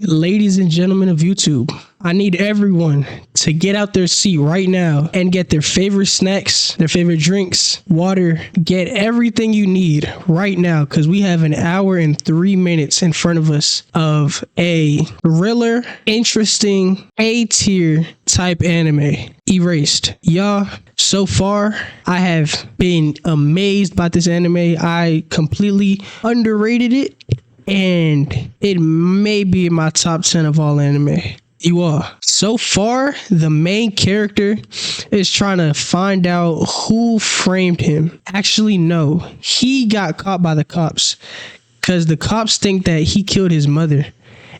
Ladies and gentlemen of YouTube, I need everyone to get out their seat right now and get their favorite snacks, their favorite drinks, water, get everything you need right now because we have an hour and 3 minutes in front of us of a thriller, interesting, A-tier type anime, Erased. Y'all, so far, I have been amazed by this anime. I completely underrated it. And it may be in my top 10 of all anime. You are. So far, the main character is trying to find out who framed him. Actually, no. He got caught by the cops because the cops think that he killed his mother.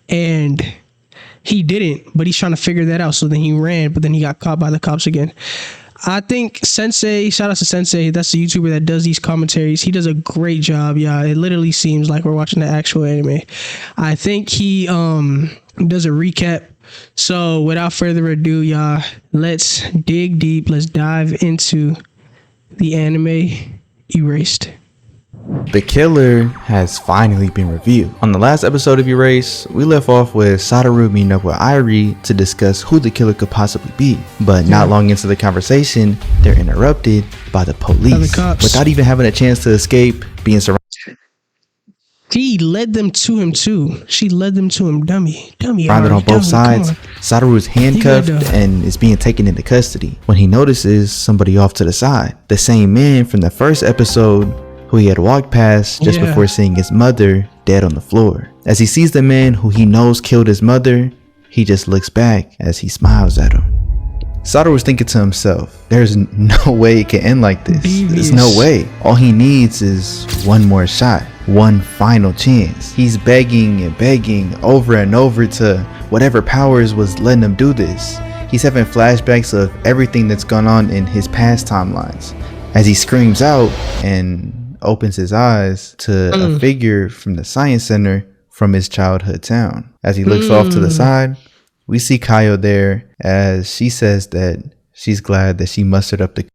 And he didn't, but he's trying to figure that out. So then he ran, but then he got caught by the cops again. I think Sensei, shout out to Sensei, that's the YouTuber that does these commentaries. He does a great job, yeah. It literally seems like we're watching the actual anime. I think he does a recap. So without further ado, y'all, let's dig deep. Let's dive into the anime Erased. The killer has finally been revealed. On the last episode of Erased, we left off with Satoru meeting up with Airi to discuss who the killer could possibly be. But not long into the conversation, they're interrupted by the police. Without even having a chance to escape, being surrounded. She led them to him too. She led them to him, dummy. Surrounded on both sides, Satoru is handcuffed and is being taken into custody when he notices somebody off to the side. The same man from the first episode who he had walked past just before seeing his mother dead on the floor. As he sees the man who he knows killed his mother, he just looks back as he smiles at him. Satoru was thinking to himself, there's no way it can end like this. There's no way. All he needs is one more shot, one final chance. He's begging and begging over and over to whatever powers was letting him do this. He's having flashbacks of everything that's gone on in his past timelines. As he screams out and opens his eyes to a figure from the science center from his childhood town. As he looks off to the side, we see Kayo there as she says that she's glad that she mustered up the...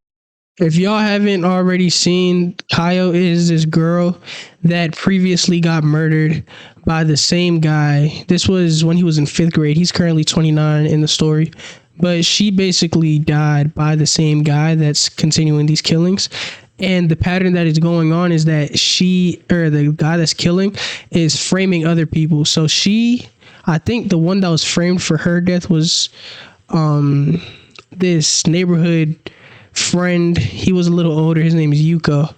If y'all haven't already seen, Kayo is this girl that previously got murdered by the same guy. This was when he was in 5th grade. He's currently 29 in the story. But she basically died by the same guy that's continuing these killings. And the pattern that is going on is that the guy that's killing is framing other people. So I think the one that was framed for her death was this neighborhood friend. He was a little older. His name is Yuko.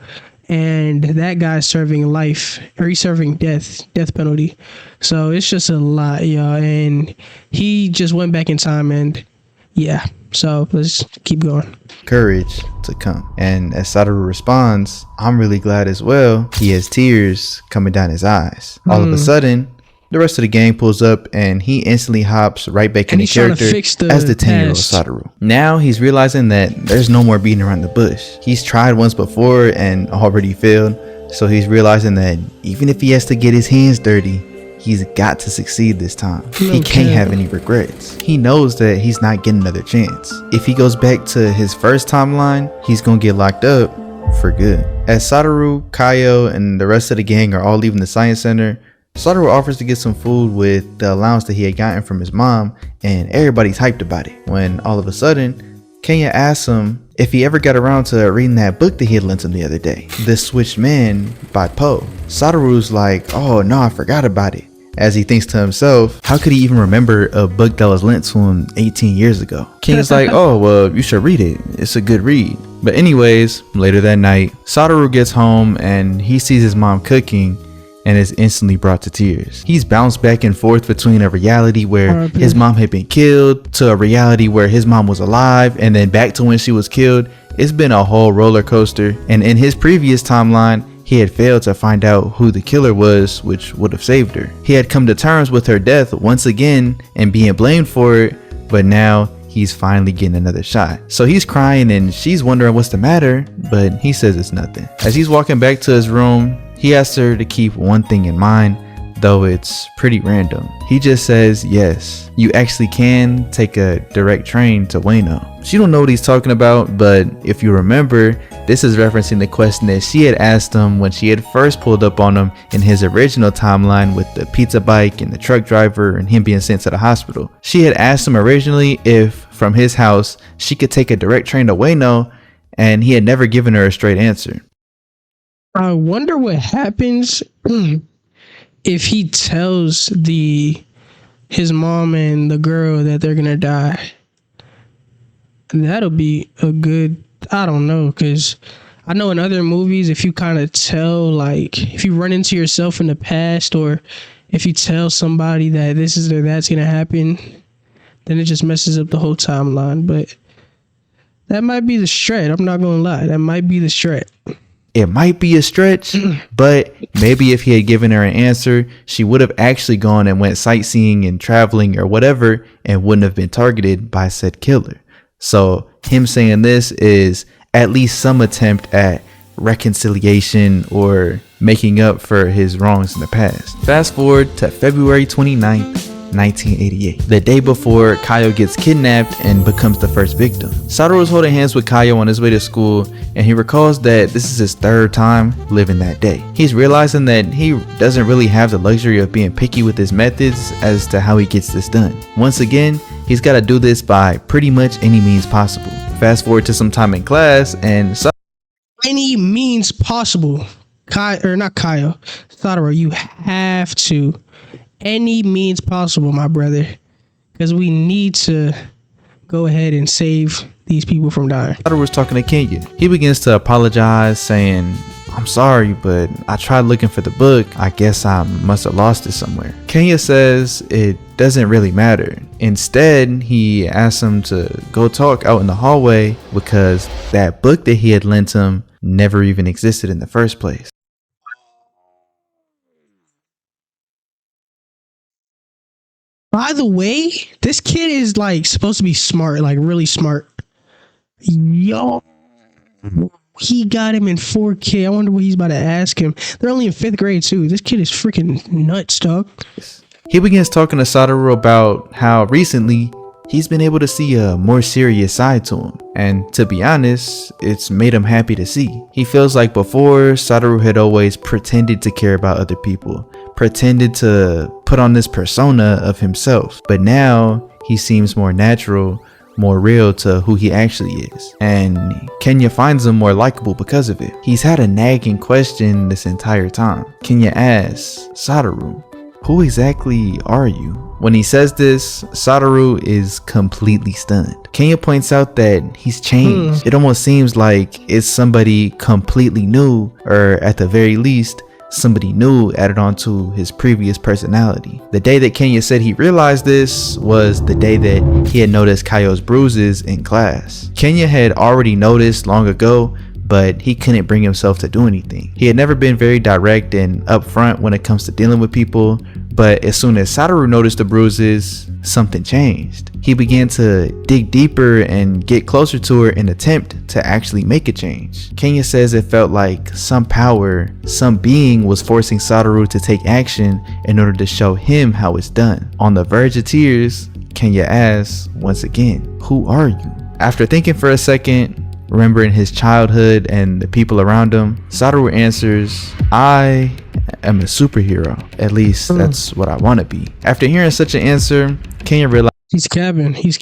And that guy's serving life, or he's serving death penalty. So it's just a lot, y'all. And he just went back in time and yeah. So let's keep going. Courage to come. And as Satoru responds, I'm really glad as well. He has tears coming down his eyes. All of a sudden, the rest of the gang pulls up and he instantly hops right back into character as the 10-year-old Satoru. Now he's realizing that there's no more beating around the bush. He's tried once before and already failed. So he's realizing that even if he has to get his hands dirty, he's got to succeed this time. He can't have any regrets. He knows that he's not getting another chance. If he goes back to his first timeline, he's gonna get locked up for good. As Satoru, Kayo, and the rest of the gang are all leaving the science center, Satoru offers to get some food with the allowance that he had gotten from his mom, and everybody's hyped about it. When all of a sudden, Kenya asks him if he ever got around to reading that book that he had lent him the other day, The Switched Man by Poe. Satoru's like, oh no, I forgot about it. As he thinks to himself, how could he even remember a book that was lent to him 18 years ago? Kenya's like, oh, well, you should read it. It's a good read. But anyways, later that night, Satoru gets home and he sees his mom cooking and is instantly brought to tears. He's bounced back and forth between a reality where his mom had been killed to a reality where his mom was alive and then back to when she was killed. It's been a whole roller coaster. And in his previous timeline, he had failed to find out who the killer was, which would have saved her. He had come to terms with her death once again and being blamed for it, but now he's finally getting another shot. So he's crying and she's wondering what's the matter, but he says it's nothing. As he's walking back to his room, he asks her to keep one thing in mind, though it's pretty random. He just says, yes, you actually can take a direct train to Ueno. She don't know what he's talking about, but if you remember, this is referencing the question that she had asked him when she had first pulled up on him in his original timeline with the pizza bike and the truck driver and him being sent to the hospital. She had asked him originally if from his house she could take a direct train to Ueno, and he had never given her a straight answer. I wonder what happens if he tells his mom and the girl that they're gonna die. That'll be a good, I don't know, because I know in other movies, if you kind of tell, like, if you run into yourself in the past, or if you tell somebody that this is or that's gonna happen, then it just messes up the whole timeline. But that might be the stretch. I'm not gonna lie, that might be the stretch. It might be a stretch, but maybe if he had given her an answer, she would have actually gone and went sightseeing and traveling or whatever and wouldn't have been targeted by said killer. So him saying this is at least some attempt at reconciliation or making up for his wrongs in the past. Fast forward to February 29th, 1988, the day before Kaio gets kidnapped and becomes the first victim. Satoru is holding hands with Kaio on his way to school, and he recalls that this is his third time living that day. He's realizing that he doesn't really have the luxury of being picky with his methods as to how he gets this done. Once again, he's got to do this by pretty much any means possible. Fast forward to some time in class, and Any means possible. Satoru, you have to. Any means possible, my brother, because we need to go ahead and save these people from dying. Satoru was talking to Kenya. He begins to apologize, saying, I'm sorry, but I tried looking for the book. I guess I must have lost it somewhere. Kenya says it doesn't really matter. Instead, he asks him to go talk out in the hallway because that book that he had lent him never even existed in the first place. By the way, this kid is like supposed to be smart, like really smart. Yo, he got him in 4K. I wonder what he's about to ask him. They're only in 5th grade too. This kid is freaking nuts, dog. He begins talking to Satoru about how recently he's been able to see a more serious side to him. And to be honest, it's made him happy to see. He feels like before, Satoru had always pretended to care about other people, pretended to put on this persona of himself. But now he seems more natural, more real to who he actually is. And Kenya finds him more likable because of it. He's had a nagging question this entire time. Kenya asks, Satoru, who exactly are you? When he says this, Satoru is completely stunned. Kenya points out that he's changed. It almost seems like it's somebody completely new, or at the very least, somebody new added on to his previous personality. The day that Kenya said he realized this was the day that he had noticed Kaio's bruises in class. Kenya had already noticed long ago, but he couldn't bring himself to do anything. He had never been very direct and upfront when it comes to dealing with people, but as soon as Satoru noticed the bruises, something changed. He began to dig deeper and get closer to her in an attempt to actually make a change. Kenya says it felt like some power, some being was forcing Satoru to take action in order to show him how it's done. On the verge of tears, Kenya asks once again, who are you? After thinking for a second, remembering his childhood and the people around him, Satoru answers, I am a superhero. At least that's what I want to be. After hearing such an answer, Kenya realizes He's capping. He's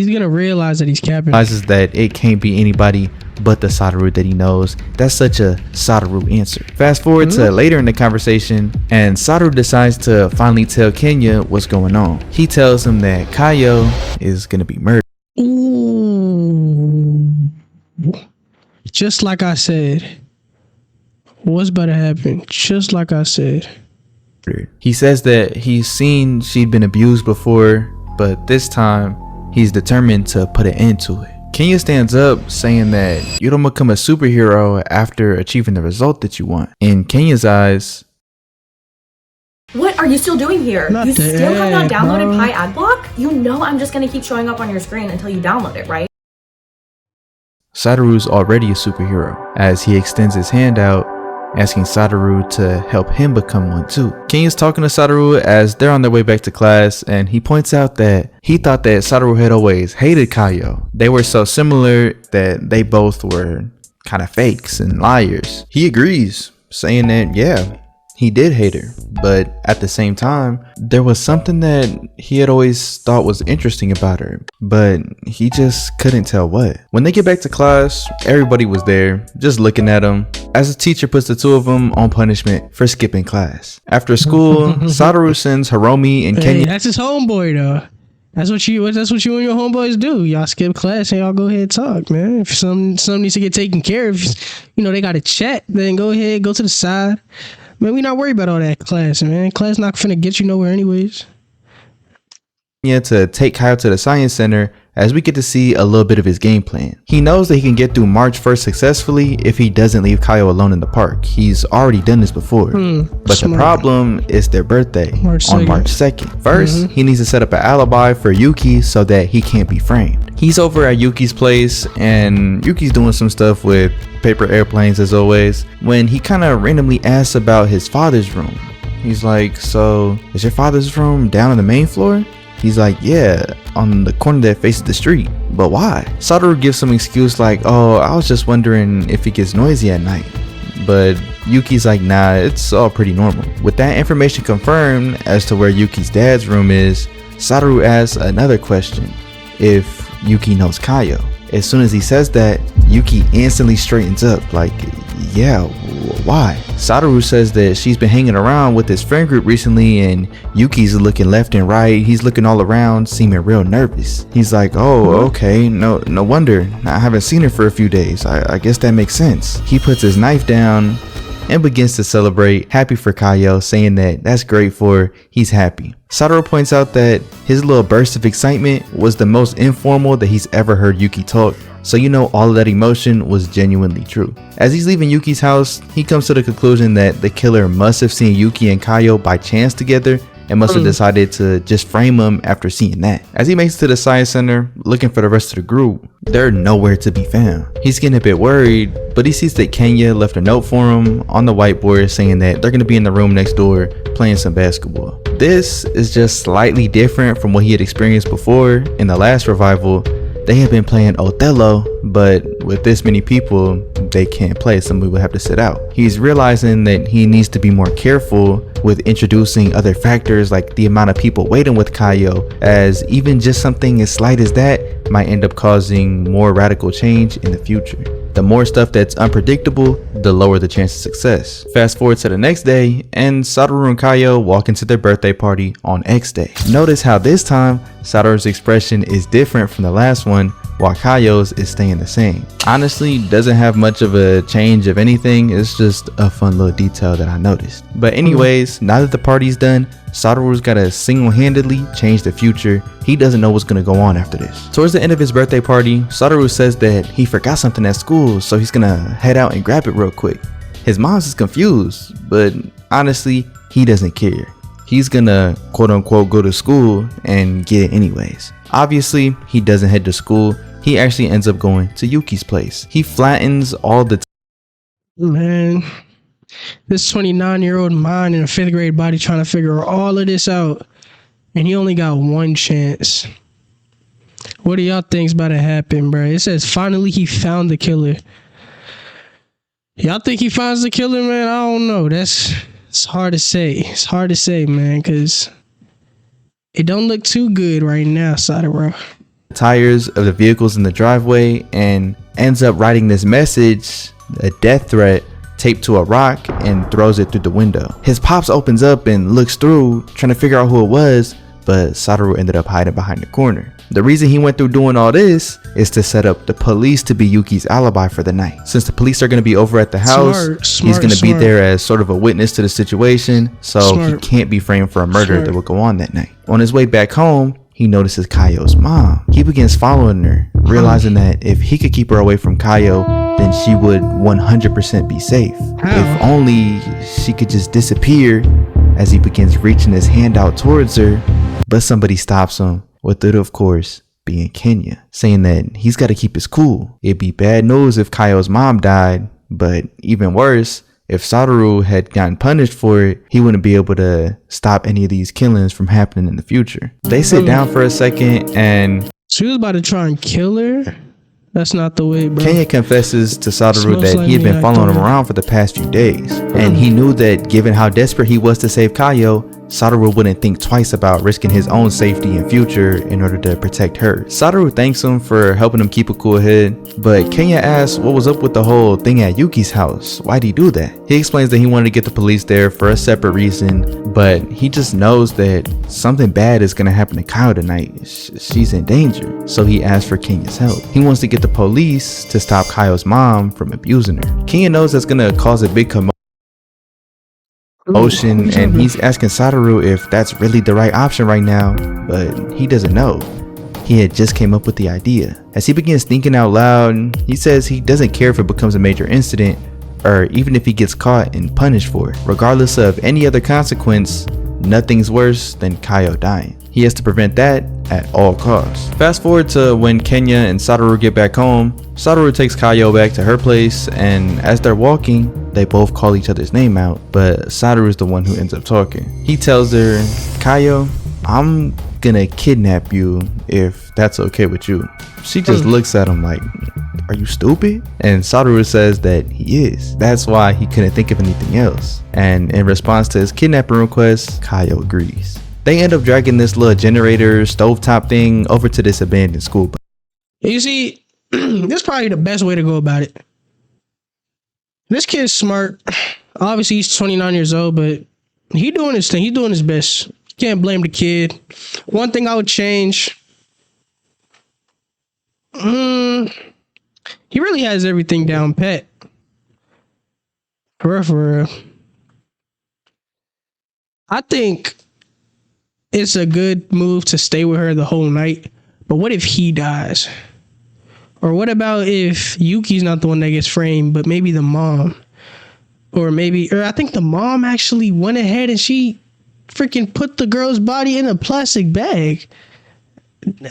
gonna realize that he's capping. Realizes that it can't be anybody but the Satoru that he knows. That's such a Satoru answer. Fast forward to later in the conversation, and Satoru decides to finally tell Kenya what's going on. He tells him that Kaio is gonna be murdered. Ooh. Just like I said. What's about to happen? Just like I said. He says that he's seen she'd been abused before, but this time he's determined to put an end to it. Kenya stands up saying that you don't become a superhero after achieving the result that you want. In Kenya's eyes, what are you still doing here? You still have not downloaded Pi Adblock? You know I'm just gonna keep showing up on your screen until you download it, right? Satoru's already a superhero. As he extends his hand out, asking Sadaru to help him become one too. Kenya's talking to Sadaru as they're on their way back to class, and he points out that he thought that Sadaru had always hated Kaio. They were so similar that they both were kind of fakes and liars. He agrees, saying that yeah, he did hate her, but at the same time, there was something that he had always thought was interesting about her, but he just couldn't tell what. When they get back to class, everybody was there, just looking at him, as the teacher puts the two of them on punishment for skipping class. After school, Sadaru sends Hiromi and Kenya. Hey, that's his homeboy though. That's what you and your homeboys do. Y'all skip class and y'all go ahead and talk, man. If some needs to get taken care of, they got a chat, then go ahead, go to the side. Man, we not worried about all that class, man. Class not finna get you nowhere anyways. To take Kaio to the science center, as we get to see a little bit of his game plan. He knows that he can get through March 1st successfully if he doesn't leave Kaio alone in the park. He's already done this before. But smart. the problem is their birthday on March 2nd. First, he needs to set up an alibi for Yuki so that he can't be framed. He's over at Yuki's place, and Yuki's doing some stuff with paper airplanes as always, when he kind of randomly asks about his father's room. He's like, so is your father's room down on the main floor? He's like, yeah, on the corner that faces the street. But why? Sadaru gives some excuse like, oh, I was just wondering if it gets noisy at night. But Yuki's like, nah, it's all pretty normal. With that information confirmed as to where Yuki's dad's room is, Sadaru asks another question: if Yuki knows Kaio. As soon as he says that, Yuki instantly straightens up like, yeah, why? Sadaru says that she's been hanging around with his friend group recently, and Yuki's looking left and right. He's looking all around, seeming real nervous. He's like, oh, okay, no wonder. I haven't seen her for a few days. I guess that makes sense. He puts his knife down and begins to celebrate, happy for Kaio, saying that that's great for her. He's happy. Sadaru points out that his little burst of excitement was the most informal that he's ever heard Yuki talk, so all of that emotion was genuinely true. As he's leaving Yuki's house, he comes to the conclusion that the killer must have seen Yuki and Kaio by chance together and must have decided to just frame him after seeing that. As he makes it to the science center, looking for the rest of the group, they're nowhere to be found. He's getting a bit worried, but he sees that Kenya left a note for him on the whiteboard saying that they're going to be in the room next door playing some basketball. This is just slightly different from what he had experienced before in the last revival. They had been playing Othello, but with this many people, they can't play. Somebody would have to sit out. He's realizing that he needs to be more careful with introducing other factors like the amount of people waiting with Kaio, as even just something as slight as that might end up causing more radical change in the future. The more stuff that's unpredictable, the lower the chance of success. Fast forward to the next day, and Sadaru and Kaio walk into their birthday party on X Day. Notice how this time, Sadaru's expression is different from the last one, while Kaio's is staying the same. Honestly, doesn't have much of a change of anything. It's just a fun little detail that I noticed. But anyways, now that the party's done, Sadaru's gotta single-handedly change the future. He doesn't know what's gonna go on after this. Towards the end of his birthday party, Sadaru says that he forgot something at school, so he's gonna head out and grab it real quick. His mom's is confused, but honestly, he doesn't care. He's gonna quote-unquote go to school and get it anyways. Obviously, he doesn't head to school. He actually ends up going to Yuki's place. He flattens all the Man, this 29-year-old mind in a 5th grade body trying to figure all of this out, and he only got one chance. What do y'all think's about to happen, bro? It says finally he found the killer. Y'all think he finds the killer, man? I don't know. It's hard to say. It's hard to say, man, because it don't look too good right now, Sadaru. Tires of the vehicles in the driveway and ends up writing this message, a death threat, taped to a rock, and throws it through the window. His pops opens up and looks through, trying to figure out who it was, but Sadaru ended up hiding behind the corner. The reason he went through doing all this is to set up the police to be Yuki's alibi for the night. Since the police are going to be over at the house, he's going to be there as sort of a witness to the situation, so he can't be framed for a murder that would go on that night. On his way back home, he notices Kaio's mom. He begins following her, realizing that if he could keep her away from Kaio, then she would 100% be safe. If only she could just disappear. As he begins reaching his hand out towards her, but somebody stops him, with it of course being Kenya, saying that he's got to keep his cool. It'd be bad news if Kaio's mom died, but even worse if Satoru had gotten punished for it, he wouldn't be able to stop any of these killings from happening in the future. They sit down for a second and she was about to try and kill her. That's not the way, bro. Kenya confesses to Satoru that like he had been me, following him around for the past few days. And he knew that given how desperate he was to save Kayo, Satoru wouldn't think twice about risking his own safety and future in order to protect her. Satoru thanks him for helping him keep a cool head, but Kenya asks what was up with the whole thing at Yuki's house. Why'd he do that? He explains that he wanted to get the police there for a separate reason, but he just knows that something bad is gonna happen to Kayo tonight. She's in danger, so he asks for Kenya's help. He wants to get the police to stop Kayo's mom from abusing her. Kenya knows that's gonna cause a big commotion, and he's asking Satoru if that's really the right option right now, but he doesn't know. He had just came up with the idea. As he begins thinking out loud, he says he doesn't care if it becomes a major incident or even if he gets caught and punished for it. Regardless of any other consequence, nothing's worse than Kayo dying. He has to prevent that at all costs. Fast forward to when Kenya and Satoru get back home. Satoru takes Kayo back to her place, and as they're walking, they both call each other's name out, but Satoru is the one who ends up talking. He tells her, Kayo, I'm gonna kidnap you if that's okay with you. She just looks at him like, are you stupid? And Satoru says that he is. That's why he couldn't think of anything else. And in response to his kidnapping request, Kayo agrees. They end up dragging this little generator stovetop thing over to this abandoned school. You see, this is probably the best way to go about it. This kid's smart. Obviously, he's 29 years old, but he doing his thing. He's doing his best. Can't blame the kid. One thing I would change. He really has everything down pat. For real. I think it's a good move to stay with her the whole night. But what if he dies? Or what about if Yuki's not the one that gets framed, but maybe the mom? Or I think the mom actually went ahead and she freaking put the girl's body in a plastic bag.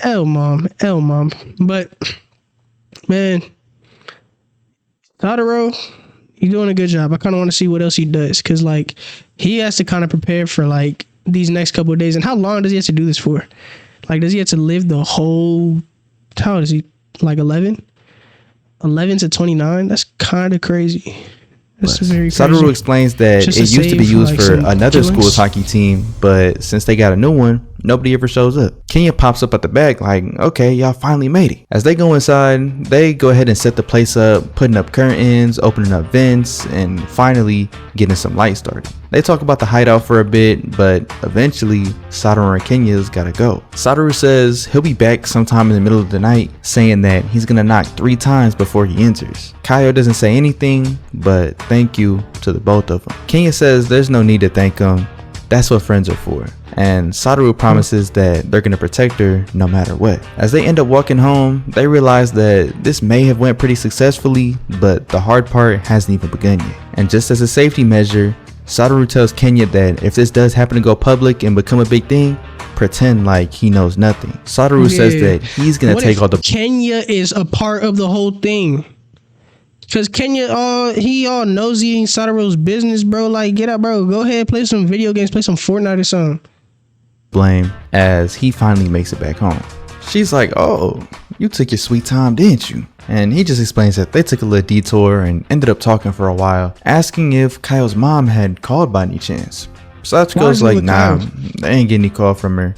L mom. But man, Satoru, you're doing a good job. I kind of want to see what else he does, because like he has to kind of prepare for like these next couple of days. And how long does he have to do this for? Like, does he have to live the whole? How old is he? Like 11 to 29? That's kind of crazy. That's very crazy. Satoru explains that it used to be used for another school's hockey team, but since they got a new one, nobody ever shows up. Kenya pops up at the back like, okay, y'all finally made it. As they go inside, they go ahead and set the place up, putting up curtains, opening up vents, and finally getting some light started. They talk about the hideout for a bit, but eventually Satoru and Kenya's gotta go. Satoru says he'll be back sometime in the middle of the night, saying that he's gonna knock 3 times before he enters. Kayo doesn't say anything, but thank you to the both of them. Kenya says there's no need to thank them. That's what friends are for. And Satoru promises that they're gonna protect her no matter what. As they end up walking home, they realize that this may have went pretty successfully, but the hard part hasn't even begun yet. And just as a safety measure, Satoru tells Kenya that if this does happen to go public and become a big thing, pretend like he knows nothing. Satoru says that he's gonna take all the— Kenya is a part of the whole thing. Cause Kenya, he all nosy in Satoru's business, bro. Like, get up, bro. Go ahead, play some video games, play some Fortnite or something. Blame as he finally makes it back home. She's like, oh, you took your sweet time, didn't you? And he just explains that they took a little detour and ended up talking for a while, asking if Kayo's mom had called by any chance. Sachiko's like, nah, they ain't getting any call from her.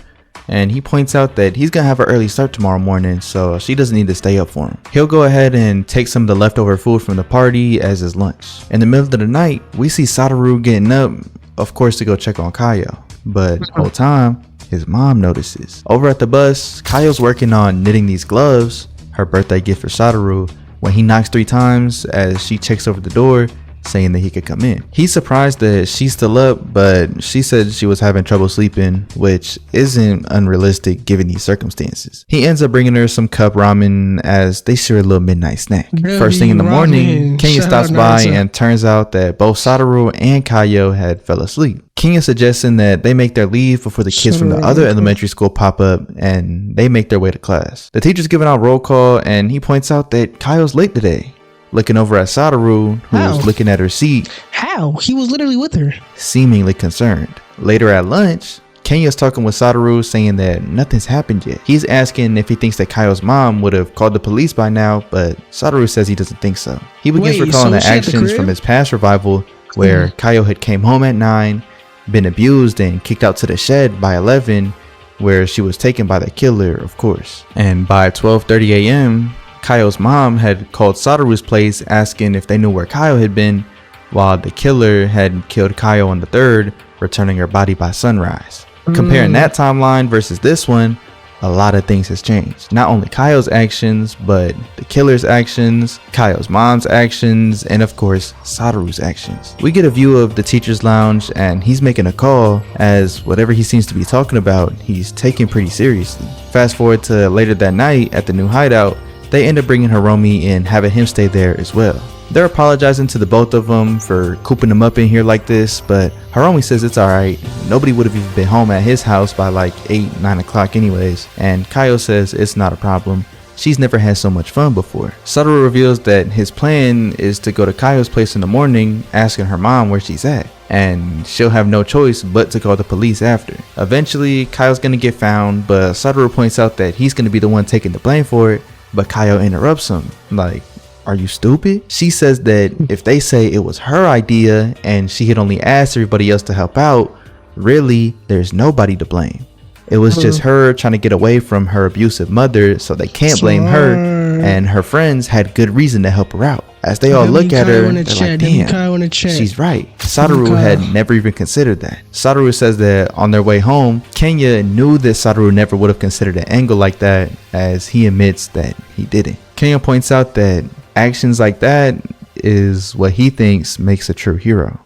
And he points out that he's gonna have an early start tomorrow morning, so she doesn't need to stay up for him. He'll go ahead and take some of the leftover food from the party as his lunch. In the middle of the night, we see Satoru getting up, of course, to go check on Kayo. But the whole time, his mom notices. Over at the bus, Kayo's working on knitting these gloves, her birthday gift for Satoru, when he knocks 3 times as she checks over the door, saying that he could come in. He's surprised that she's still up, but she said she was having trouble sleeping, which isn't unrealistic given these circumstances. He ends up bringing her some cup ramen as they share a little midnight snack. First thing in the morning, Kenya stops by and turns out that both Satoru and Kayo had fell asleep. Kenya suggesting that they make their leave before the kids from the other elementary school pop up and they make their way to class. The teacher's giving out roll call and he points out that Kayo's late today. looking over at Satoru, who How? was looking at her seat, How? He was literally with her. seemingly concerned. Later at lunch, Kenya's talking with Satoru, saying that nothing's happened yet. He's asking if he thinks that Kaio's mom would have called the police by now, but Satoru says he doesn't think so. He begins Wait, recalling so the she at the actions crib? from his past revival, where Kaio had came home at 9, been abused and kicked out to the shed by 11, where she was taken by the killer, of course. And by 12:30 a.m., Kaio's mom had called Satoru's place asking if they knew where Kaio had been, while the killer had killed Kaio on the 3rd, returning her body by sunrise. Comparing that timeline versus this one, a lot of things has changed. Not only Kaio's actions, but the killer's actions, Kaio's mom's actions, and of course, Satoru's actions. We get a view of the teacher's lounge, and he's making a call, as whatever he seems to be talking about, he's taking pretty seriously. Fast forward to later that night at the new hideout, they end up bringing Hiromi and having him stay there as well. They're apologizing to the both of them for cooping them up in here like this, but Hiromi says it's alright. Nobody would have even been home at his house by like 8, 9 o'clock anyways, and Kaio says it's not a problem. She's never had so much fun before. Satoru reveals that his plan is to go to Kaio's place in the morning, asking her mom where she's at, and she'll have no choice but to call the police after. Eventually, Kaio's gonna get found, but Satoru points out that he's gonna be the one taking the blame for it, but Kaio interrupts him, like, are you stupid? She says that if they say it was her idea and she had only asked everybody else to help out, really, there's nobody to blame. It was just her trying to get away from her abusive mother, so they can't blame her, and her friends had good reason to help her out. As they all look at her, they're like, damn, she's right. Satoru had never even considered that. Satoru says that on their way home, Kenya knew that Satoru never would have considered an angle like that, as he admits that he didn't. Kenya points out that actions like that is what he thinks makes a true hero.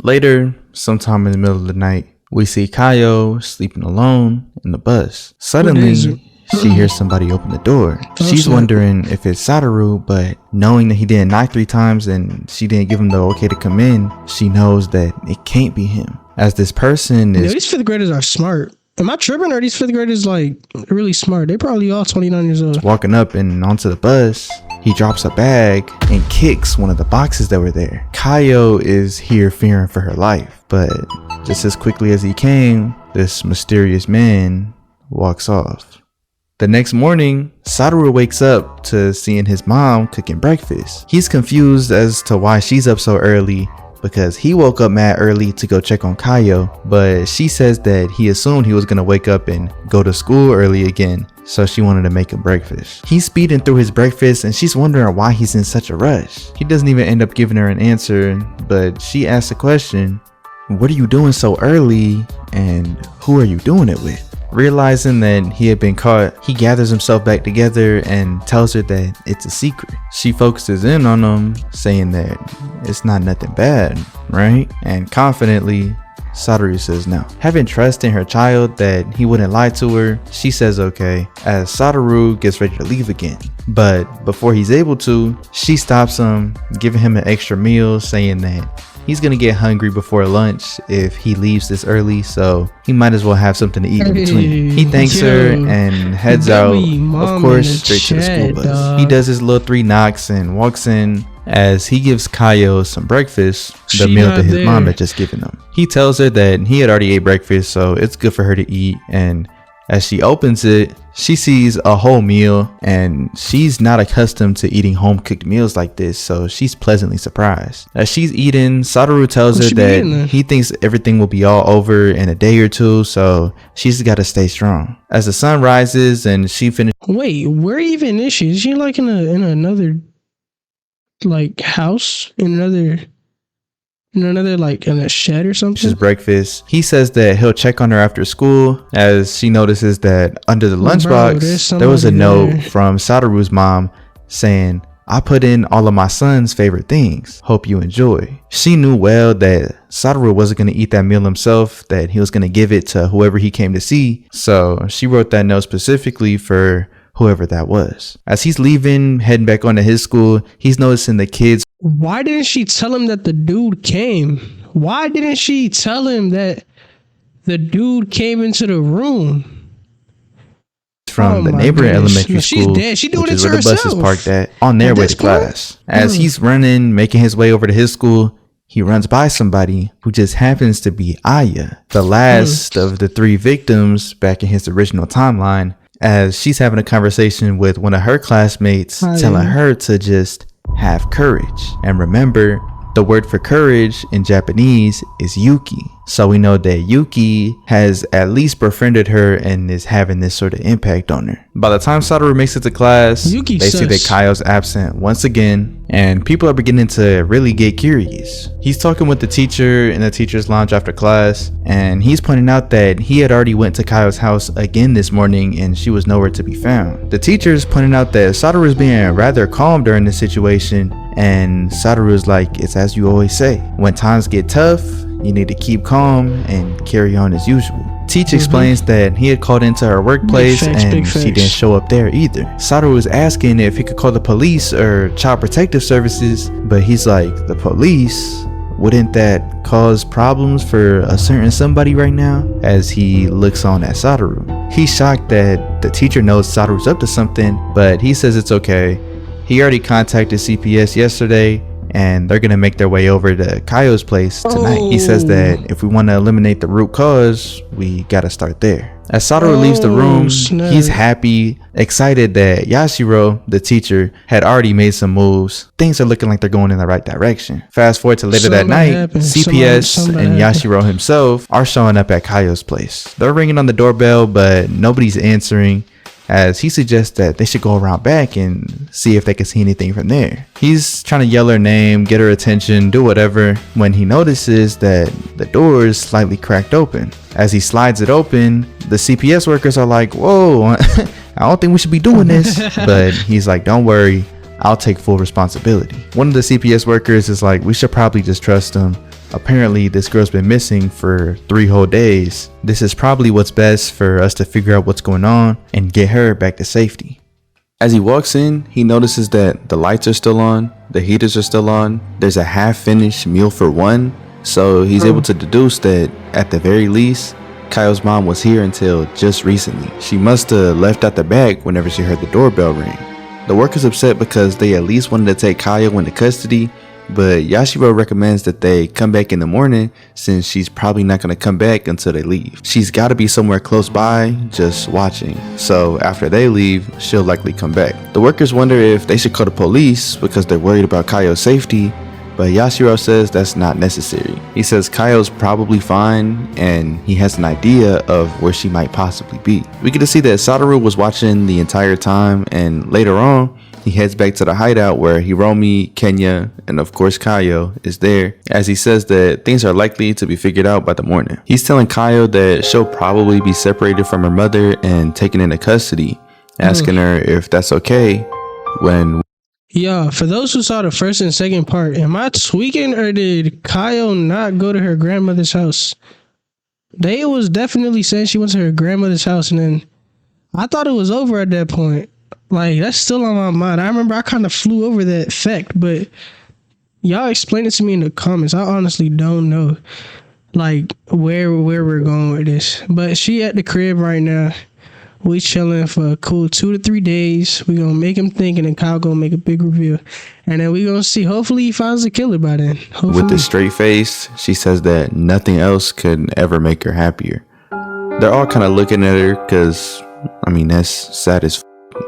Later, sometime in the middle of the night, we see Kaio sleeping alone in the bus. Suddenly, she hears somebody open the door. She's wondering if it's Satoru, but knowing that he didn't knock 3 times and she didn't give him the okay to come in, she knows that it can't be him. As this person is... Yo, these 5th graders are smart. Am I tripping, or are these 5th graders like really smart? They probably all 29 years old. Walking up and onto the bus, he drops a bag and kicks one of the boxes that were there. Kaio is here fearing for her life, but just as quickly as he came, this mysterious man walks off. The next morning, Satoru wakes up to seeing his mom cooking breakfast. He's confused as to why she's up so early, because he woke up mad early to go check on Kaio, but she says that he assumed he was going to wake up and go to school early again, so she wanted to make him breakfast. He's speeding through his breakfast and she's wondering why he's in such a rush. He doesn't even end up giving her an answer, but she asks the question, what are you doing so early and who are you doing it with? Realizing that he had been caught, he gathers himself back together and tells her that it's a secret. She focuses in on him, saying that it's not nothing bad, right? And confidently, Satoru says no. Having trust in her child that he wouldn't lie to her, she says okay, as Satoru gets ready to leave again. But before he's able to, she stops him, giving him an extra meal, saying that he's gonna get hungry before lunch if he leaves this early, so he might as well have something to eat in between. He thanks her and heads out, of course, straight to the school bus. He does his little 3 knocks and walks in as he gives Kaio some breakfast, the meal that his mom had just given him. He tells her that he had already ate breakfast, so it's good for her to eat, and as she opens it, she sees a whole meal, and she's not accustomed to eating home-cooked meals like this, so she's pleasantly surprised. As she's eating, Satoru tells her that he thinks everything will be all over in a day or 2, so she's got to stay strong. As the sun rises and she finishes... Wait, where even is she? Is she like in another like house? In another like in a shed or something? breakfast. He says that he'll check on her after school, as she notices that under the lunchbox there was a note from Satoru's mom saying, I put in all of my son's favorite things. Hope you enjoy. She knew well that Satoru wasn't going to eat that meal himself, that he was going to give it to whoever he came to see. So she wrote that note specifically for whoever that was. As he's leaving, heading back onto his school, he's noticing the kids. Why didn't she tell him that the dude came? Why didn't she tell him that the dude came into the room? from Oh the my neighboring goodness. elementary No, she's school, dead. She doing which it is to where the bus is herself. parked at, on their At way this to point? class. As he's running, making his way over to his school, he runs by somebody who just happens to be Aya, the last of the 3 victims back in his original timeline, as she's having a conversation with one of her classmates, Aya. telling her to just have courage. And remember, the word for courage in Japanese is Yuki. So we know that Yuki has at least befriended her and is having this sort of impact on her. By the time Satoru makes it to class, Yuki they see that sus. Kaio's absent once again, and people are beginning to really get curious. He's talking with the teacher in the teacher's lounge after class, and he's pointing out that he had already went to Kaio's house again this morning and she was nowhere to be found. The teacher's pointing out that Satoru is being rather calm during this situation, and Satoru is like, it's as you always say, when times get tough, you need to keep calm and carry on as usual. Teach explains that he had called into her workplace Big facts, and big she facts. didn't show up there either. Satoru was asking if he could call the police or child protective services, but he's like, the police? Wouldn't that cause problems for a certain somebody right now? As he looks on at Satoru. He's shocked that the teacher knows Satoru's up to something, but he says it's okay. He already contacted CPS yesterday and they're gonna make their way over to Kaio's place tonight. He says that if we want to eliminate the root cause, we gotta start there. As Satoru leaves the room, snap. he's happy, excited that Yashiro, the teacher, had already made some moves. Things are looking like they're going in the right direction. Fast forward to later that Something night, happened. CPS Something and happened. Yashiro himself are showing up at Kaio's place. They're ringing on the doorbell, but nobody's answering, as he suggests that they should go around back and see if they can see anything from there. He's trying to yell her name, get her attention, do whatever, when he notices that the door is slightly cracked open. As he slides it open, the CPS workers are like, whoa, I don't think we should be doing this. But he's like, don't worry, I'll take full responsibility. One of the CPS workers is like, we should probably just trust him. Apparently this girl's been missing for 3 whole days. This is probably what's best for us to figure out what's going on and get her back to safety. As he walks in, he notices that the lights are still on, the heaters are still on, there's a half-finished meal for one, so he's able to deduce that at the very least, Kaio's mom was here until just recently. She must have left out the back whenever she heard the doorbell ring. The worker's upset because they at least wanted to take Kaio into custody, but Yashiro recommends that they come back in the morning since she's probably not going to come back until they leave. She's got to be somewhere close by, just watching. So after they leave, she'll likely come back. The workers wonder if they should call the police because they're worried about Kaio's safety, but Yashiro says that's not necessary. He says Kaio's probably fine and he has an idea of where she might possibly be. We get to see that Satoru was watching the entire time, and later on, he heads back to the hideout where Hiromi, Kenya, and of course Kaio is there, as he says that things are likely to be figured out by the morning. He's telling Kaio that she'll probably be separated from her mother and taken into custody, asking her if that's okay when... Yeah, for those who saw the first and second part, am I tweaking or did Kaio not go to her grandmother's house? They was definitely saying she went to her grandmother's house, and then I thought it was over at that point. Like, that's still on my mind. I remember I kind of flew over that fact, but y'all explain it to me in the comments. I honestly don't know, like, where we're going with this. But she at the crib right now. We chilling for a cool 2 to 3 days. We gonna make him think, and then Kyle gonna make a big reveal, and then we gonna see. Hopefully, he finds the killer by then. Hopefully. With a straight face, she says that nothing else could ever make her happier. They're all kind of looking at her because, I mean, that's sad as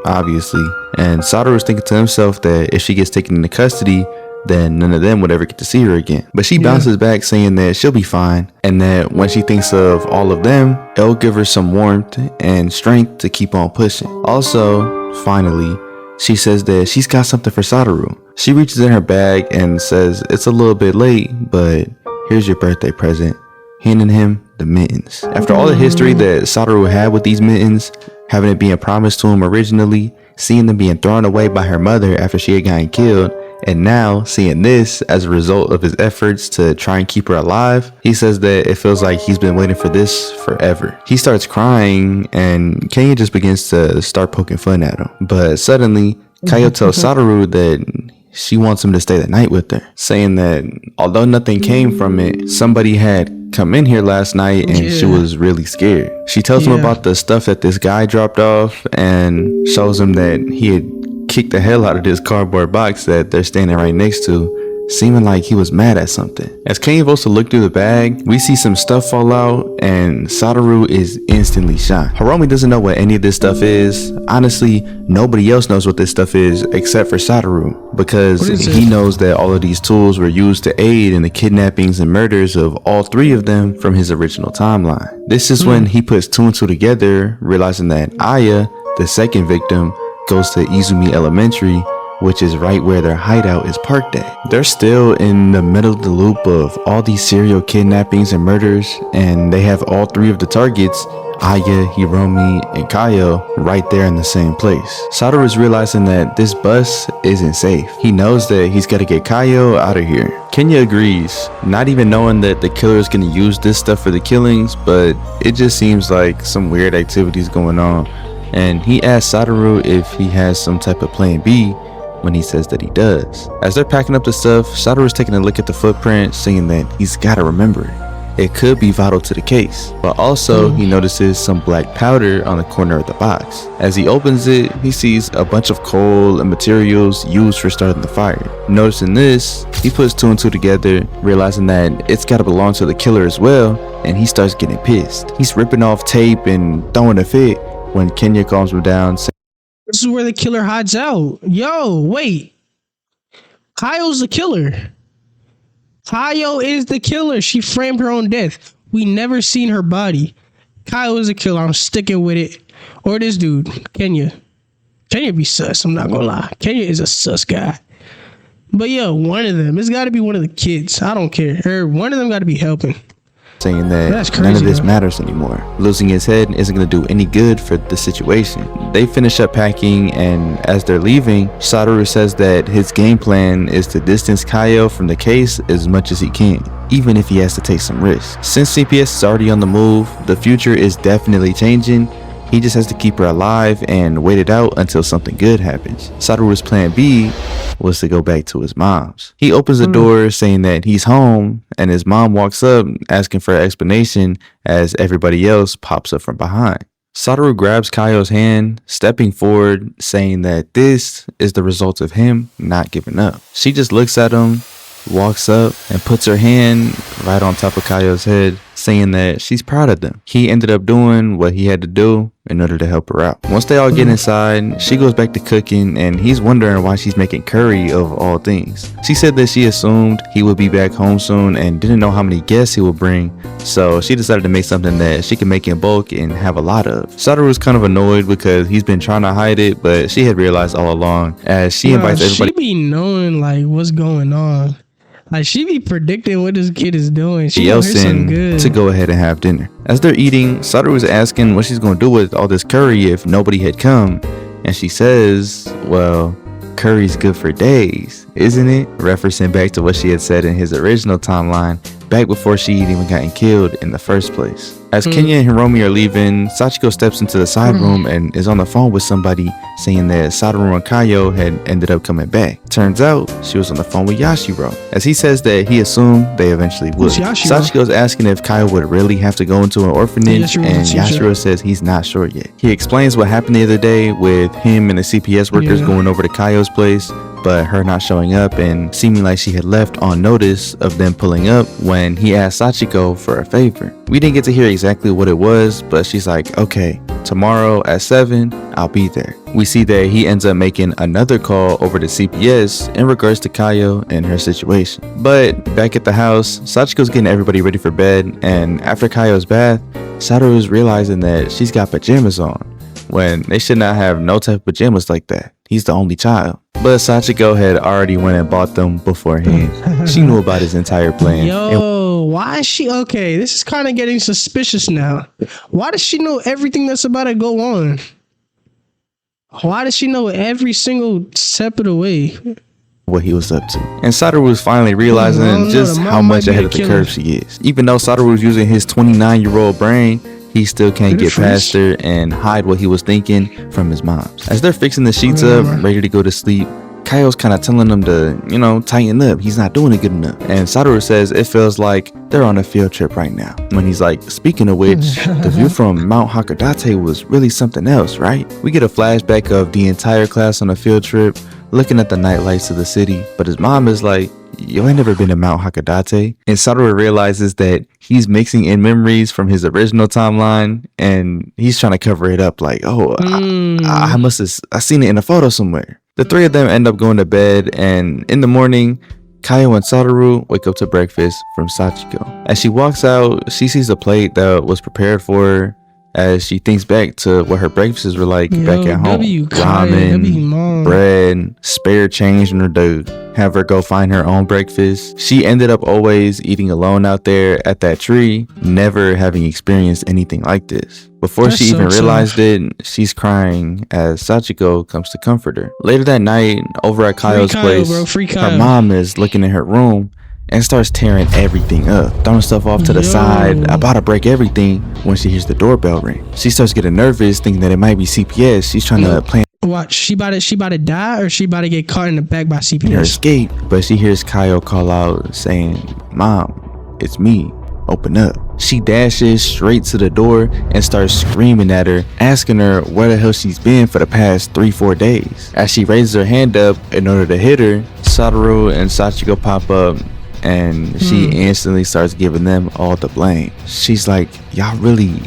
obviously. And Satoru's thinking to himself that if she gets taken into custody, then none of them would ever get to see her again. But she bounces back saying that she'll be fine, and that when she thinks of all of them, it'll give her some warmth and strength to keep on pushing. Also, finally, she says that she's got something for Satoru. She reaches in her bag and says it's a little bit late, but here's your birthday present, handing him the mittens. After all the history that Satoru had with these mittens, having it being promised to him originally, seeing them being thrown away by her mother after she had gotten killed, and now seeing this as a result of his efforts to try and keep her alive, he says that it feels like he's been waiting for this forever. He starts crying, and Kenya just begins to start poking fun at him. But suddenly, Kaio tells Satoru that she wants him to stay the night with her, saying that although nothing came from it, somebody had come in here last night and she was really scared. She tells him about the stuff that this guy dropped off and shows him that he had kicked the hell out of this cardboard box that they're standing right next to, seeming like he was mad at something. As Kenya goes to look through the bag, we see some stuff fall out and Satoru is instantly shocked. Hiromi doesn't know what any of this stuff is. Honestly, nobody else knows what this stuff is except for Satoru, because he knows that all of these tools were used to aid in the kidnappings and murders of all three of them from his original timeline. This is when he puts two and two together, realizing that Aya, the second victim, goes to Izumi Elementary, which is right where their hideout is parked at. They're still in the middle of the loop of all these serial kidnappings and murders, and they have all three of the targets, Aya, Hiromi, and Kaio, right there in the same place. Satoru is realizing that this bus isn't safe. He knows that he's got to get Kaio out of here. Kenya agrees, not even knowing that the killer is going to use this stuff for the killings, but it just seems like some weird activities going on, and he asks Satoru if he has some type of plan B, when he says that he does. As they're packing up the stuff, Satoru is taking a look at the footprint, saying that he's got to remember it. It could be vital to the case. But also, he notices some black powder on the corner of the box. As he opens it, he sees a bunch of coal and materials used for starting the fire. Noticing this, he puts two and two together, realizing that it's got to belong to the killer as well, and he starts getting pissed. He's ripping off tape and throwing a fit when Kenya calms him down. This is where the killer hides out. Yo, wait. Kaio's the killer. Kaio is the killer. She framed her own death. We never seen her body. Kaio is the killer. I'm sticking with it. Or this dude, Kenya. Kenya be sus, I'm not gonna lie. Kenya is a sus guy. But yo, one of them. It's gotta be one of the kids. I don't care. Or one of them gotta be helping. Saying that none of this matters anymore. Losing his head isn't going to do any good for the situation. They finish up packing, and as they're leaving, Satoru says that his game plan is to distance Kaio from the case as much as he can, even if he has to take some risks. Since CPS is already on the move, the future is definitely changing. He just has to keep her alive and wait it out until something good happens. Satoru's plan B was to go back to his mom's. He opens the door saying that he's home, and his mom walks up asking for an explanation as everybody else pops up from behind. Satoru grabs Kaio's hand, stepping forward, saying that this is the result of him not giving up. She just looks at him, walks up, and puts her hand right on top of Kaio's head, saying that she's proud of them. He ended up doing what he had to do in order to help her out. Once they all get inside, she goes back to cooking, and he's wondering why she's making curry of all things. She said that she assumed he would be back home soon and didn't know how many guests he would bring, so she decided to make something that she can make in bulk and have a lot of. Satoru was kind of annoyed because he's been trying to hide it, but she had realized all along, as she invites everybody. She be knowing like what's going on. Like, she be predicting what this kid is doing. She else in to go ahead and have dinner. As they're eating, Satoru is asking what she's going to do with all this curry if nobody had come. And she says, well, curry's good for days, isn't it? Referencing back to what she had said in his original timeline, back before she had even gotten killed in the first place. As Kenya and Hiromi are leaving, Sachiko steps into the side room and is on the phone with somebody, saying that Satoru and Kaio had ended up coming back. Turns out she was on the phone with Yashiro, as he says that he assumed they eventually would. Sachiko's asking if Kaio would really have to go into an orphanage, and Yashiro says he's not sure yet. He explains what happened the other day with him and the CPS workers going over to Kaio's place, but her not showing up and seeming like she had left on notice of them pulling up when he asked Sachiko for a favor. We didn't get to hear exactly what it was, but she's like, okay, tomorrow at 7, I'll be there. We see that he ends up making another call over to CPS in regards to Kaio and her situation. But back at the house, Sachiko's getting everybody ready for bed, and after Kaio's bath, Satoru is realizing that she's got pajamas on, when they should not have no type of pajamas like that. He's the only child. But Sachiko had already went and bought them beforehand. She knew about his entire plan. Yo, why is she okay? This is kind of getting suspicious now. Why does she know everything that's about to go on? Why does she know every single step of the way? What he was up to. And Satoru was finally realizing just how much ahead of the curve she is. Even though Satoru was using his 29-year-old brain, he still can't get past her and hide what he was thinking from his mom's. As they're fixing the sheets up, ready to go to sleep, Kaio's kind of telling him to, tighten up. He's not doing it good enough. And Satoru says it feels like they're on a field trip right now. When he's like, speaking of which, the view from Mount Hakodate was really something else, right? We get a flashback of the entire class on a field trip, looking at the night lights of the city. But his mom is like, yo, ain't never been to Mount Hakodate. And Satoru realizes that he's mixing in memories from his original timeline, and he's trying to cover it up like, I must have seen it in a photo somewhere. The three of them end up going to bed, and in the morning, Kaio and Satoru wake up to breakfast from Sachiko. As she walks out, she sees a plate that was prepared for her as she thinks back to what her breakfasts were like back at home. Ramen, bread, spare change in her to have her go find her own breakfast. She ended up always eating alone out there at that tree, never having experienced anything like this. Before she even realized it, she's crying as Sachiko comes to comfort her. Later that night, over at Kaio's place, her mom is looking in her room and starts tearing everything up, throwing stuff off to the side, about to break everything when she hears the doorbell ring. She starts getting nervous, thinking that it might be CPS. She's trying to plan. What, she about to die, or she about to get caught in the back by CPS? Her escape, but she hears Kaio call out saying, "Mom, it's me. Open up." She dashes straight to the door and starts screaming at her, asking her where the hell she's been for the past 3-4 days. As she raises her hand up in order to hit her, Satoru and Sachiko pop up, and she instantly starts giving them all the blame. She's like, y'all really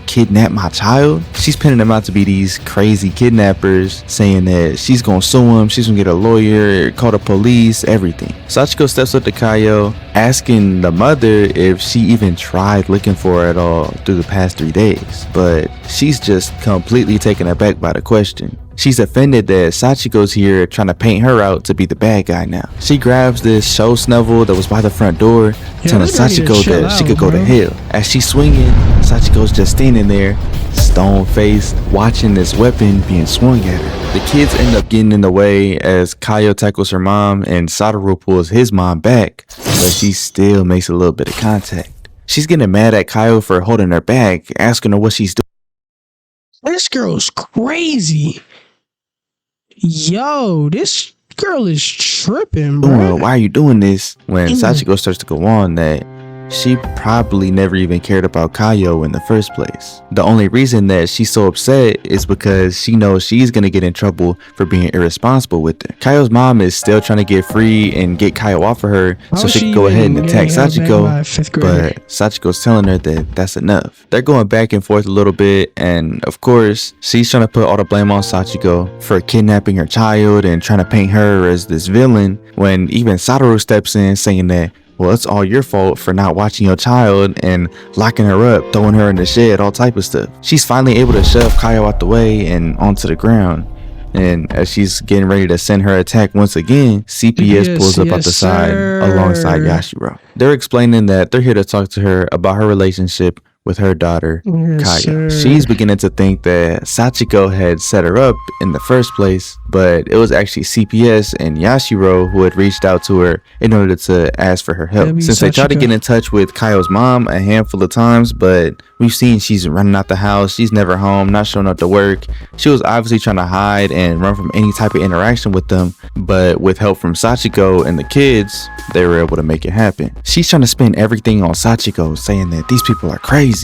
kidnapped my child? She's pinning them out to be these crazy kidnappers, saying that she's gonna sue him, she's gonna get a lawyer, call the police, everything. Sachiko steps up to Kaio, asking the mother if she even tried looking for her at all through the past 3 days, but she's just completely taken aback by the question. She's offended that Sachiko's here trying to paint her out to be the bad guy now. She grabs this show snovel that was by the front door, telling Sachiko that she could go to hell. As she's swinging, Sachiko's just standing there, stone faced, watching this weapon being swung at her. The kids end up getting in the way as Kaio tackles her mom and Satoru pulls his mom back, but she still makes a little bit of contact. She's getting mad at Kaio for holding her back, asking her what she's doing. This girl's crazy. Yo, this girl is tripping, bro. Why are you doing this? When Sachiko starts to go on that she probably never even cared about Kaio in the first place. The only reason that she's so upset is because she knows she's gonna get in trouble for being irresponsible with it. Kaio's mom is still trying to get free and get Kaio off of her so she can go ahead and attack Sachiko, but Sachiko's telling her that that's enough. They're going back and forth a little bit, and of course she's trying to put all the blame on Sachiko for kidnapping her child and trying to paint her as this villain, when even Satoru steps in saying that, well, it's all your fault for not watching your child and locking her up, throwing her in the shed, all type of stuff. She's finally able to shove Kaio out the way and onto the ground. And as she's getting ready to send her attack once again, CPS pulls up out the side alongside Yashiro. They're explaining that they're here to talk to her about her relationship with her daughter, Kaio. She's beginning to think that Sachiko had set her up in the first place, but it was actually CPS and Yashiro who had reached out to her in order to ask for her help. Since they tried to get in touch with Kaio's mom a handful of times, but we've seen she's running out the house, she's never home, not showing up to work. She was obviously trying to hide and run from any type of interaction with them, but with help from Sachiko and the kids, they were able to make it happen. She's trying to spin everything on Sachiko, saying that these people are crazy.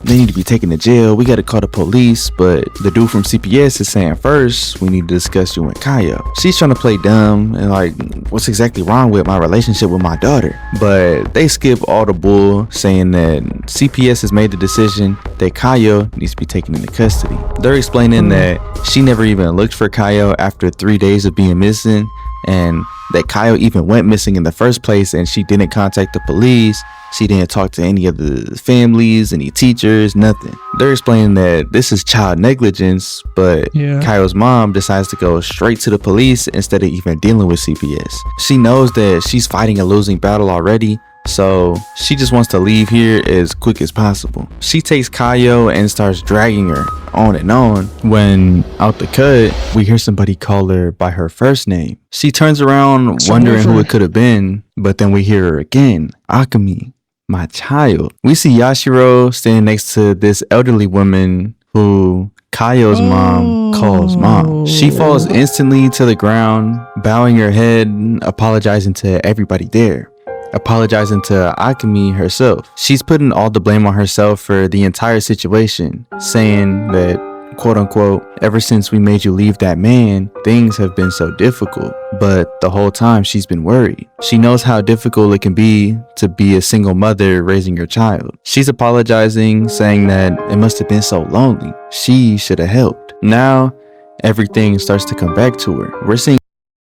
They need to be taken to jail. We got to call the police. But the dude from CPS is saying first, we need to discuss you and Kaio. She's trying to play dumb and like, what's exactly wrong with my relationship with my daughter? But they skip all the bull, saying that CPS has made the decision that Kaio needs to be taken into custody. They're explaining that she never even looked for Kaio after 3 days of being missing, and that Kaio even went missing in the first place, and she didn't contact the police. She didn't talk to any of the families, any teachers, nothing. They're explaining that this is child negligence, but Kaio's mom decides to go straight to the police instead of even dealing with CPS. She knows that she's fighting a losing battle already, so she just wants to leave here as quick as possible. She takes Kaio and starts dragging her on and on, when out the cut we hear somebody call her by her first name. She turns around wondering who it could have been, but then we hear her again, Akemi, my child. We see Yashiro standing next to this elderly woman who Kaio's mom calls mom. She falls instantly to the ground, bowing her head, apologizing to everybody there, apologizing to Akemi herself. She's putting all the blame on herself for the entire situation, saying that, quote unquote, ever since we made you leave that man, things have been so difficult. But the whole time she's been worried. She knows how difficult it can be to be a single mother raising your child. She's apologizing, saying that it must have been so lonely. She should have helped. Now, everything starts to come back to her. We're seeing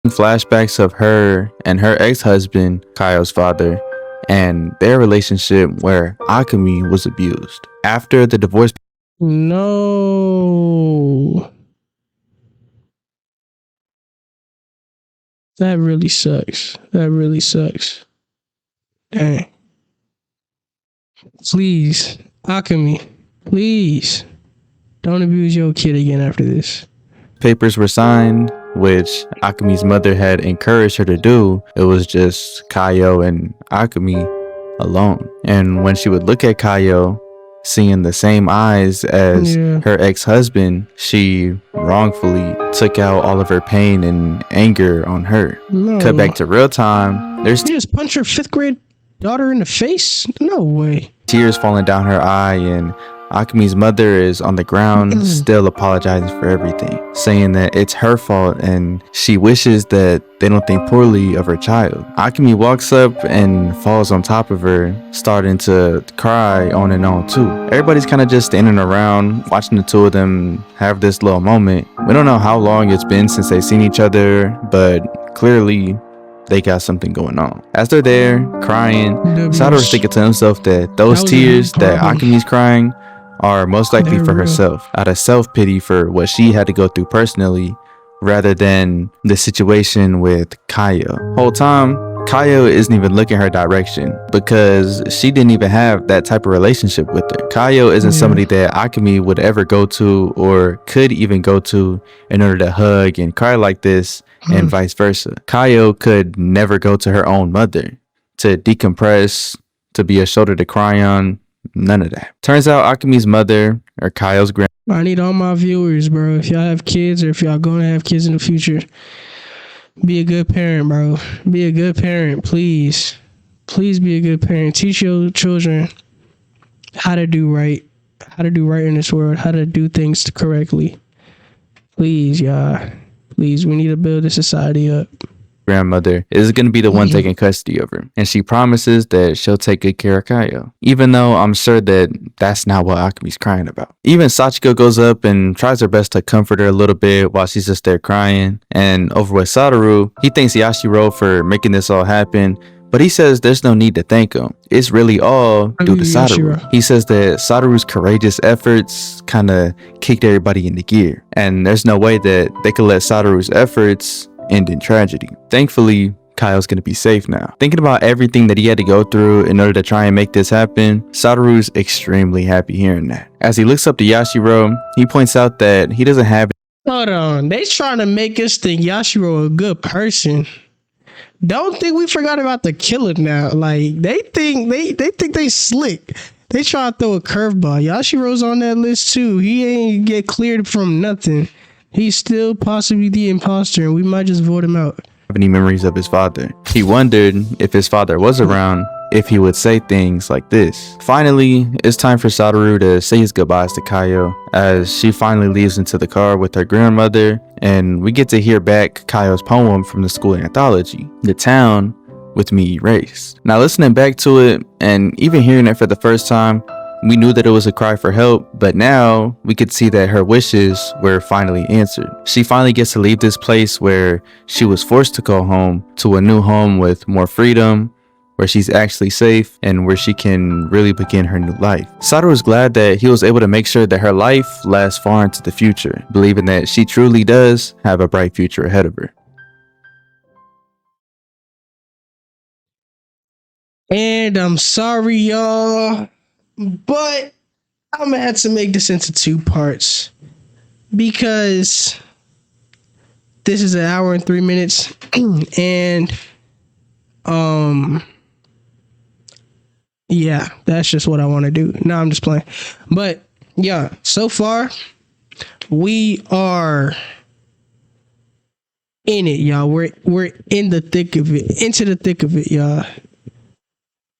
flashbacks of her and her ex-husband, Kaio's father, and their relationship where Akemi was abused. After the divorce, no. That really sucks. That really sucks. Dang. Please, Akemi, please don't abuse your kid again after this. papers were signed, which Akemi's mother had encouraged her to do. It was just Kaio and Akemi alone. And when she would look at Kaio, seeing the same eyes as her ex-husband, she wrongfully took out all of her pain and anger on her. No. Cut back to real time. There's You just punch your 5th grade daughter in the face? No way. tears falling down her eye, and Akemi's mother is on the ground still apologizing for everything, saying that it's her fault and she wishes that they don't think poorly of her child. Akemi walks up and falls on top of her, starting to cry on and on too. Everybody's kind of just standing around watching the two of them have this little moment. We don't know how long it's been since they've seen each other, but clearly they got something going on. As they're there crying, Satoru's thinking to himself that those tears that Akemi's crying are most likely for herself, out of self-pity for what she had to go through personally, rather than the situation with Kaio. Whole time, Kaio isn't even looking her direction because she didn't even have that type of relationship with her. Kaio isn't somebody that Akemi would ever go to or could even go to in order to hug and cry like this, and vice versa. Kaio could never go to her own mother to decompress, to be a shoulder to cry on. None of that. Turns out Akemi's mother, or Kaio's grandma. I need all my viewers, bro. If y'all have kids or if y'all going to have kids in the future, be a good parent, bro. Be a good parent, please. Please be a good parent. Teach your children how to do right. How to do right in this world. How to do things correctly. Please, y'all. Please, we need to build this society up. Grandmother is going to be the one taking custody of her, and she promises that she'll take good care of Kaio, even though I'm sure that that's not what Akemi's crying about. Even Sachiko goes up and tries her best to comfort her a little bit while she's just there crying. And over with Satoru, he thanks Yashiro for making this all happen, but he says there's no need to thank him. It's really all due to Satoru. He says that Satoru's courageous efforts kind of kicked everybody into gear, and there's no way that they could let Satoru's efforts end in tragedy. Thankfully, Kaio's gonna be safe now. Thinking about everything that he had to go through in order to try and make this happen, Satoru's extremely happy hearing that. As he looks up to Yashiro, he points out that he doesn't have. Hold on, they trying to make us think Yashiro a good person. Don't think we forgot about the killer now. Like they think they slick. They try to throw a curveball. Yashiro's on that list too. He ain't get cleared from nothing. He's still possibly the imposter, and we might just vote him out. Any memories of his father. He wondered if his father was around, if he would say things like this. Finally, it's time for Satoru to say his goodbyes to Kaio as she finally leaves into the car with her grandmother, and we get to hear back Kaio's poem from the school anthology, The Town with Me Erased. Now listening back to it and even hearing it for the first time, we knew that it was a cry for help, but now we could see that her wishes were finally answered. She finally gets to leave this place where she was forced to go home to a new home with more freedom, where she's actually safe and where she can really begin her new life. Satoru is glad that he was able to make sure that her life lasts far into the future, believing that she truly does have a bright future ahead of her. And I'm sorry, y'all, but I'm gonna have to make this into 2 parts because this is 1 hour and 3 minutes, and yeah, that's just what I want to do. No, I'm just playing. But yeah, so far We are in it, y'all. We're in the thick of it. Into the thick of it, y'all.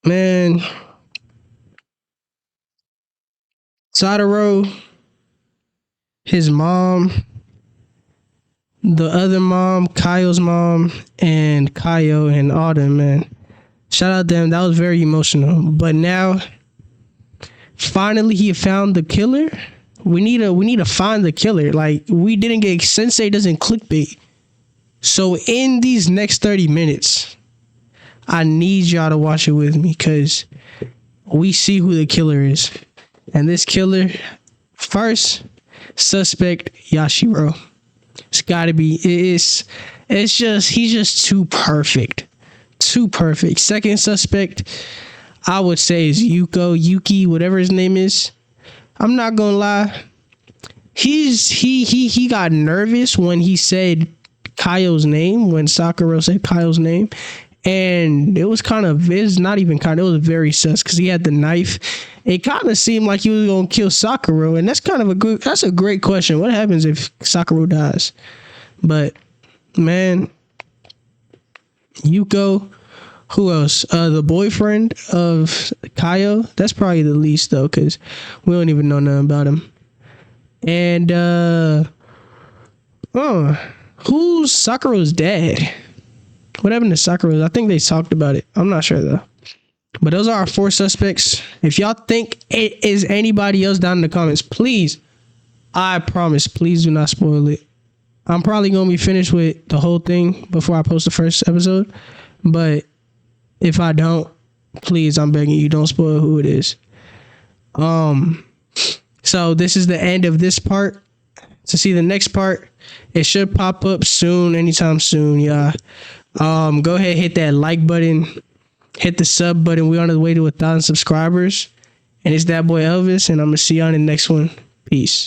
Man. Satoru, his mom, the other mom, Kaio's mom, and Kaio and all them, man. Shout out them. That was very emotional. But now, finally, he found the killer. We need to find the killer. Like, we didn't get Sensei doesn't clickbait. So in these next 30 minutes, I need y'all to watch it with me because we see who the killer is. And this killer, first suspect, Yashiro. It's gotta be. It's just, he's just too perfect. Too perfect. Second suspect, I would say, is Yuki, whatever his name is. I'm not gonna lie. He got nervous when he said Kaio's name, when Sakura said Kaio's name. And it was it was very sus because he had the knife. It kind of seemed like he was going to kill Sakura. And that's that's a great question. What happens if Sakura dies? But man, Yuko, who else? The boyfriend of Kaio. That's probably the least though, because we don't even know nothing about him. And who's Sakura's dad? What happened to Sakura? I think they talked about it. I'm not sure though. But those are our 4 suspects. If y'all think it is anybody else, down in the comments, please, I promise, please do not spoil it. I'm probably going to be finished with the whole thing before I post the first episode. But if I don't, please, I'm begging you, don't spoil who it is. So this is the end of this part. To see the next part, it should pop up soon, anytime soon, y'all. Go ahead, hit that like button, hit the sub button. We're on the way to 1,000 subscribers. And it's that boy Elvis, and I'm gonna see you on the next one. Peace.